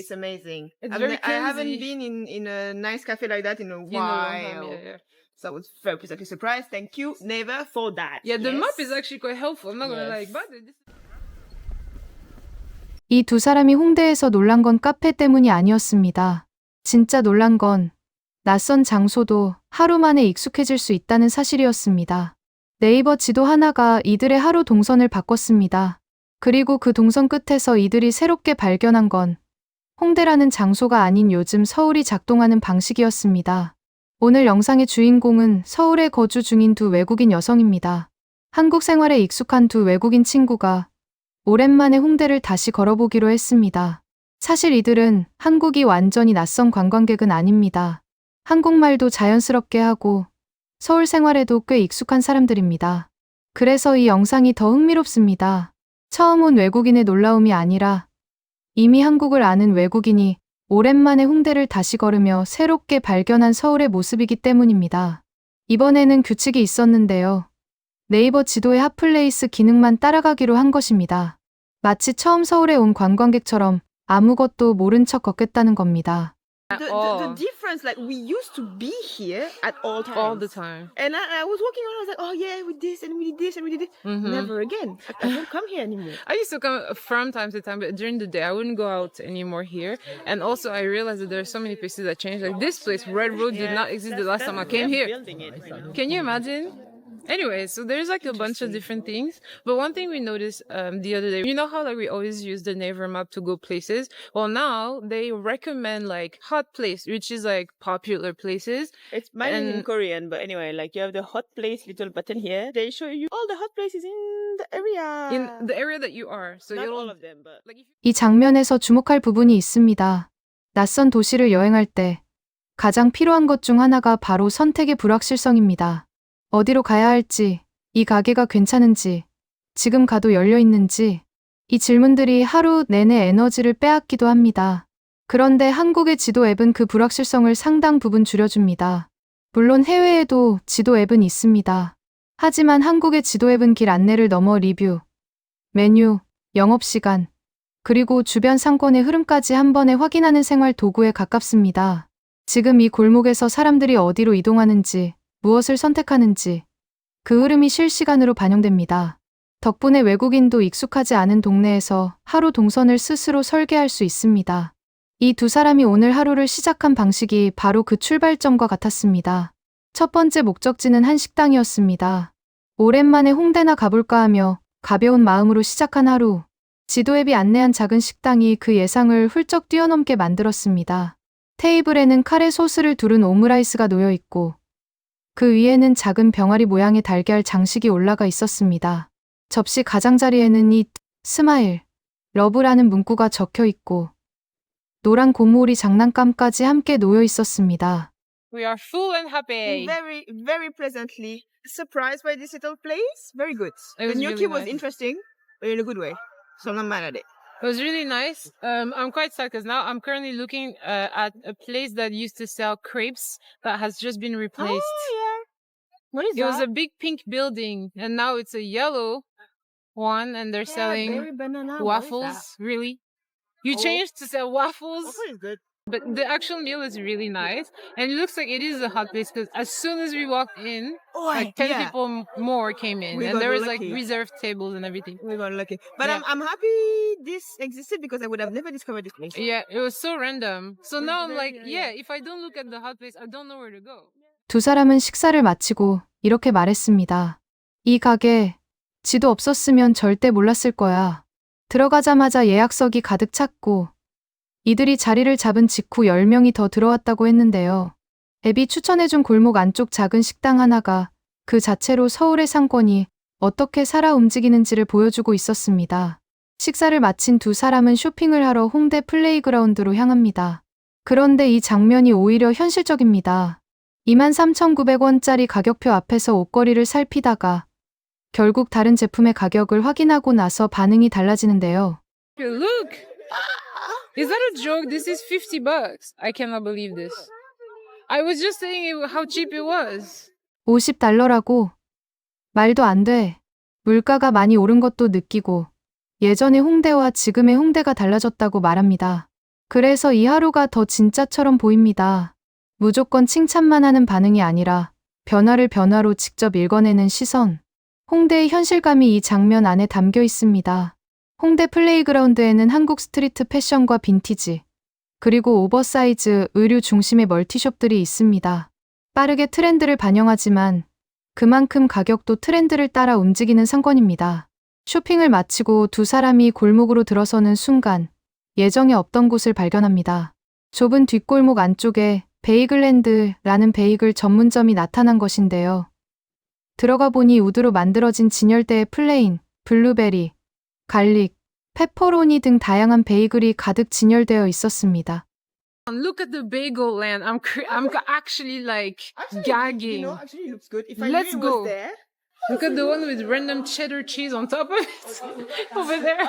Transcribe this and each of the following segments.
It's amazing. It's I've very I haven't cozy. been in a nice cafe like that in a In a long time, while. yeah. So I was very pleasantly surprised. Thank you, Never, for that. Yeah, the map is Yes. actually quite helpful. I'm not gonna Yes. like, but this 이 두 사람이 홍대에서 놀란 건 카페 때문이 아니었습니다. 진짜 놀란 건 낯선 장소도 하루 만에 익숙해질 수 있다는 사실이었습니다. 네이버 지도 하나가 이들의 하루 동선을 바꿨습니다. 그리고 그 동선 끝에서 이들이 새롭게 발견한 건 홍대라는 장소가 아닌 요즘 서울이 작동하는 방식이었습니다. 오늘 영상의 주인공은 서울에 거주 중인 두 외국인 여성입니다. 한국 생활에 익숙한 두 외국인 친구가 오랜만에 홍대를 다시 걸어보기로 했습니다. 사실 이들은 한국이 완전히 낯선 관광객은 아닙니다. 한국말도 자연스럽게 하고 서울 생활에도 꽤 익숙한 사람들입니다. 그래서 이 영상이 더 흥미롭습니다. 처음 온 외국인의 놀라움이 아니라 이미 한국을 아는 외국인이 오랜만에 홍대를 다시 걸으며 새롭게 발견한 서울의 모습이기 때문입니다. 이번에는 규칙이 있었는데요. 네이버 지도의 핫플레이스 기능만 따라가기로 한 것입니다. 마치 처음 서울에 온 관광객처럼 아무것도 모른 척 걷겠다는 겁니다. The difference, like we used to be here at all times. all the time. And I was walking around, I was like, oh yeah, we did this and we did this and we did this. Mhm. Never again. I don't come here anymore. I used to come from time to time, but during the day I wouldn't go out anymore here. And also I realized that there are so many places that changed. Like this place, Red Road, did not exist the last time I came here. Can you imagine? Anyway, so there's like a bunch of different things. But one thing we noticed the other day, you know how like we always use the Naver map to go places? Well, now they recommend like hot place, which is like popular places. It's mine is in And- Korean, but anyway, like you have the hot place little button here. They show you all the hot places in the area. In the area that you are. So Not you'll all of them, but like if you 이 장면에서 주목할 부분이 있습니다. 낯선 도시를 여행할 때 가장 필요한 것 중 하나가 바로 선택의 불확실성입니다. 어디로 가야 할지, 이 가게가 괜찮은지, 지금 가도 열려 있는지, 이 질문들이 하루 내내 에너지를 빼앗기도 합니다. 그런데 한국의 지도 앱은 그 불확실성을 상당 부분 줄여줍니다. 물론 해외에도 지도 앱은 있습니다. 하지만 한국의 지도 앱은 길 안내를 넘어 리뷰, 메뉴, 영업시간, 그리고 주변 상권의 흐름까지 한 번에 확인하는 생활 도구에 가깝습니다. 지금 이 골목에서 사람들이 어디로 이동하는지, 무엇을 선택하는지, 그 흐름이 실시간으로 반영됩니다. 덕분에 외국인도 익숙하지 않은 동네에서 하루 동선을 스스로 설계할 수 있습니다. 이 두 사람이 오늘 하루를 시작한 방식이 바로 그 출발점과 같았습니다. 첫 번째 목적지는 한 식당이었습니다. 오랜만에 홍대나 가볼까 하며 가벼운 마음으로 시작한 하루. 지도 앱이 안내한 작은 식당이 그 예상을 훌쩍 뛰어넘게 만들었습니다. 테이블에는 카레 소스를 두른 오므라이스가 놓여 있고 그 위에는 작은 병아리 모양의 달걀 장식이 올라가 있었습니다. 접시 가장자리에는 이 스마일, 러브라는 문구가 적혀 있고 노란 고무오리 장난감까지 함께 놓여 있었습니다. we are full and happy. very, very pleasantly surprised by this little place. Very good. It was The gnocchi really was nice. interesting, but in a good way. So I'm not mad at it. It was really nice. I'm quite sad because now I'm currently looking at a place that used to sell crepes that has just been replaced. Oh yeah. What is It was that? a big pink building and now it's a yellow one and they're selling berry banana. waffles. Really? You Oh. changed to sell waffles? Waffle is good. But the actual meal is really nice. And it looks like it is a hot place because as soon as we walked in, Oh, like 10 yeah. people more came in. We And got there was like lucky. reserved tables and everything. We got lucky. But Yeah. I'm happy this existed because I would have never discovered this place. Yeah, it was so random. So It was now I'm very, like, yeah. yeah, if I don't look at the hot place, I don't know where to go. 두 사람은 식사를 마치고 이렇게 말했습니다. 이 가게, 지도 없었으면 절대 몰랐을 거야. 들어가자마자 예약석이 가득 찼고 이들이 자리를 잡은 직후 10명이 더 들어왔다고 했는데요. 앱이 추천해준 골목 안쪽 작은 식당 하나가 그 자체로 서울의 상권이 어떻게 살아 움직이는지를 보여주고 있었습니다. 식사를 마친 두 사람은 쇼핑을 하러 홍대 플레이그라운드로 향합니다. 그런데 이 장면이 오히려 현실적입니다. 23,900원짜리 가격표 앞에서 옷걸이를 살피다가 결국 다른 제품의 가격을 확인하고 나서 반응이 달라지는데요. Look! Is that a joke? This is $50. I cannot believe this. I was just saying how cheap it was. $50라고? 말도 안 돼. 물가가 많이 오른 것도 느끼고 예전의 홍대와 지금의 홍대가 달라졌다고 말합니다. 그래서 이 하루가 더 진짜처럼 보입니다. 무조건 칭찬만 하는 반응이 아니라 변화를 변화로 직접 읽어내는 시선. 홍대의 현실감이 이 장면 안에 담겨 있습니다. 홍대 플레이그라운드에는 한국 스트리트 패션과 빈티지, 그리고 오버사이즈, 의류 중심의 멀티숍들이 있습니다. 빠르게 트렌드를 반영하지만 그만큼 가격도 트렌드를 따라 움직이는 상권입니다. 쇼핑을 마치고 두 사람이 골목으로 들어서는 순간 예정에 없던 곳을 발견합니다. 좁은 뒷골목 안쪽에 베이글랜드라는 베이글 전문점이 나타난 것인데요. 들어가 보니 우드로 만들어진 진열대에 플레인, 블루베리, 갈릭, 페퍼로니 등 다양한 베이글이 가득 진열되어 있었습니다. Look at the bagel land. I'm actually like gagging. Actually it looks good. If I Let's knew it go. was there. Look at the one with random cheddar cheese on top of it. Over there.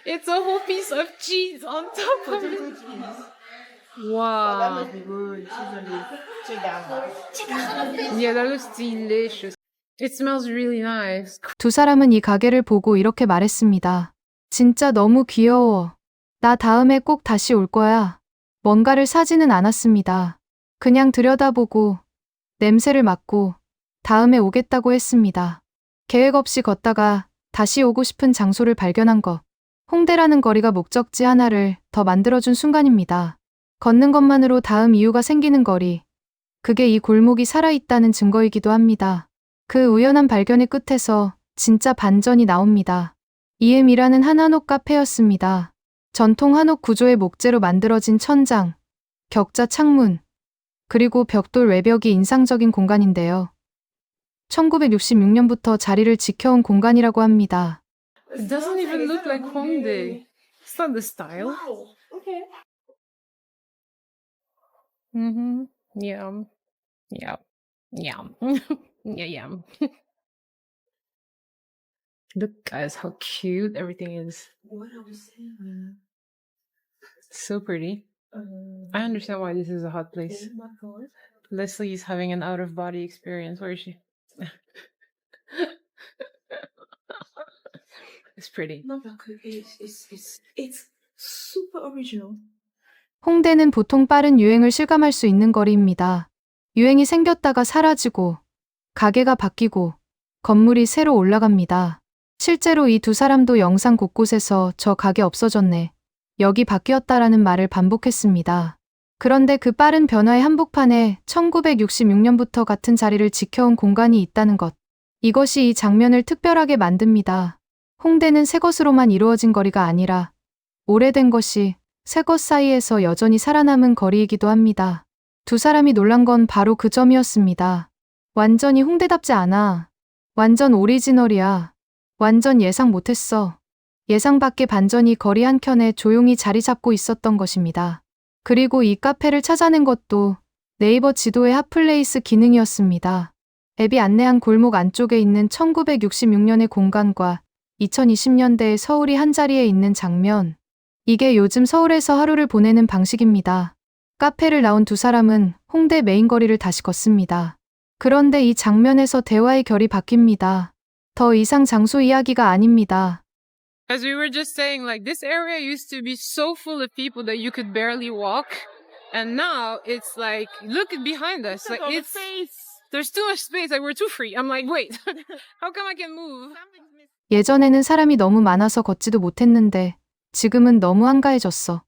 It's a whole piece of cheese on top of it. Wow. Good. Check that. Yeah, that looks delicious. It smells really nice. 두 사람은 이 가게를 보고 이렇게 말했습니다. 진짜 너무 귀여워. 나 다음에 꼭 다시 올 거야. 뭔가를 사지는 않았습니다. 그냥 들여다보고 냄새를 맡고 다음에 오겠다고 했습니다. 계획 없이 걷다가 다시 오고 싶은 장소를 발견한 것. 홍대라는 거리가 목적지 하나를 더 만들어준 순간입니다. 걷는 것만으로 다음 이유가 생기는 거리. 그게 이 골목이 살아있다는 증거이기도 합니다. 그 우연한 발견의 끝에서 진짜 반전이 나옵니다. 이엠이라는 한 한옥 카페였습니다. 전통 한옥 구조의 목재로 만들어진 천장, 격자 창문, 그리고 벽돌 외벽이 인상적인 공간인데요. 1966년부터 자리를 지켜온 공간이라고 합니다. It doesn't even look like Hongdae. It's not the style. Wow. Okay. Mm-hmm. Yum. Yum. Yum. Yeah, yum. Look, guys, how cute everything is. What are we saying? So pretty. I understand why this is a hot place. Oh my god. Leslie is having an out-of-body experience. Where is she? It's pretty. No, but it's super original. 홍대는 보통 빠른 유행을 실감할 수 있는 거리입니다. 유행이 생겼다가 사라지고, 가게가 바뀌고, 건물이 새로 올라갑니다. 실제로 이 두 사람도 영상 곳곳에서 저 가게 없어졌네, 여기 바뀌었다라는 말을 반복했습니다. 그런데 그 빠른 변화의 한복판에 1966년부터 같은 자리를 지켜온 공간이 있다는 것. 이것이 이 장면을 특별하게 만듭니다. 홍대는 새 것으로만 이루어진 거리가 아니라 오래된 것이 새 것 사이에서 여전히 살아남은 거리이기도 합니다. 두 사람이 놀란 건 바로 그 점이었습니다. 완전히 홍대답지 않아. 완전 오리지널이야. 완전 예상 못했어. 예상 밖의 반전이 거리 한켠에 조용히 자리 잡고 있었던 것입니다. 그리고 이 카페를 찾아낸 것도 네이버 지도의 핫플레이스 기능이었습니다. 앱이 안내한 골목 안쪽에 있는 1966년의 공간과 2020년대의 서울이 한자리에 있는 장면. 이게 요즘 서울에서 하루를 보내는 방식입니다. 카페를 나온 두 사람은 홍대 메인 거리를 다시 걷습니다. 그런데 이 장면에서 대화의 결이 바뀝니다. 더 이상 장소 이야기가 아닙니다. As we were just saying, like, this area used to be so full of people that you could barely walk. And now it's like, look behind us. Like, All the it's, space. there's too much space. Like, we're too free. I'm like, wait, how come I can move? Something's missing. 예전에는 사람이 너무 많아서 걷지도 못했는데 지금은 너무 한가해졌어.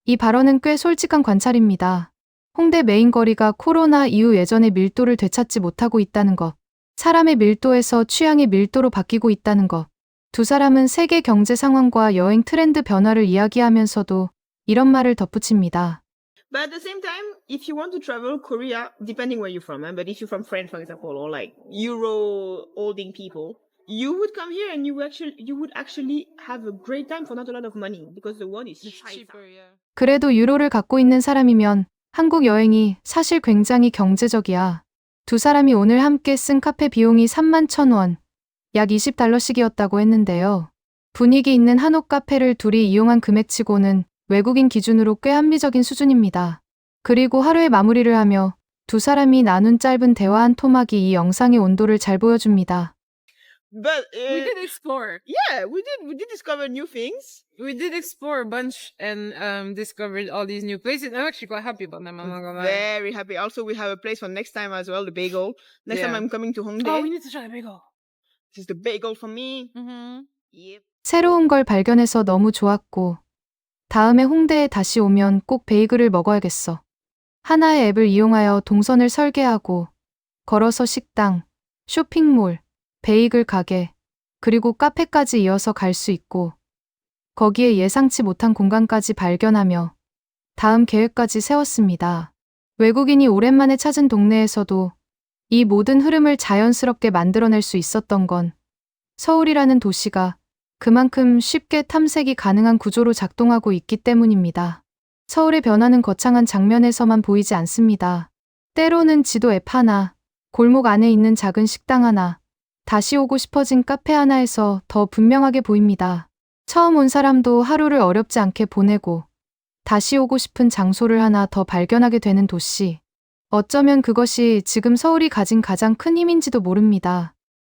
이 발언은 꽤 솔직한 관찰입니다. 홍대 메인 거리가 코로나 이후 예전의 밀도를 되찾지 못하고 있다는 것. 사람의 밀도에서 취향의 밀도로 바뀌고 있다는 것. 두 사람은 세계 경제 상황과 여행 트렌드 변화를 이야기하면서도 이런 말을 덧붙입니다. But at the same time, if you want to travel Korea, depending where you're from, but if you're from France, for example, or like Euro holding people, you would come here and you would actually have a great time for not a lot of money because the won is It's cheap. cheaper, yeah. 그래도 유로를 갖고 있는 사람이면 한국 여행이 사실 굉장히 경제적이야. 두 사람이 오늘 함께 쓴 카페 비용이 31,000원, 약 20달러씩이었다고 했는데요. 분위기 있는 한옥 카페를 둘이 이용한 금액치고는 외국인 기준으로 꽤 합리적인 수준입니다. 그리고 하루의 마무리를 하며 두 사람이 나눈 짧은 대화 한 토막이 이 영상의 온도를 잘 보여줍니다. But We did explore. yeah, we did discover new things. We did explore a bunch and discovered all these new places. I'm actually quite happy about them. I'm not gonna lie. Very happy. Also, we have a place for next time as well, the bagel. Next time Yeah. I'm coming to Hongdae. Oh, we need to try the bagel. This is the bagel for me. Mm-hmm. Yep. 새로운 걸 발견해서 너무 좋았고, 다음에 홍대에 다시 오면 꼭 베이글을 먹어야겠어. 하나의 앱을 이용하여 동선을 설계하고, 걸어서 식당, 쇼핑몰, 베이글 가게, 그리고 카페까지 이어서 갈 수 있고, 거기에 예상치 못한 공간까지 발견하며 다음 계획까지 세웠습니다. 외국인이 오랜만에 찾은 동네에서도 이 모든 흐름을 자연스럽게 만들어낼 수 있었던 건 서울이라는 도시가 그만큼 쉽게 탐색이 가능한 구조로 작동하고 있기 때문입니다. 서울의 변화는 거창한 장면에서만 보이지 않습니다. 때로는 지도 앱 하나, 골목 안에 있는 작은 식당 하나, 다시 오고 싶어진 카페 하나에서 더 분명하게 보입니다. 처음 온 사람도 하루를 어렵지 않게 보내고 다시 오고 싶은 장소를 하나 더 발견하게 되는 도시. 어쩌면 그것이 지금 서울이 가진 가장 큰 힘인지도 모릅니다.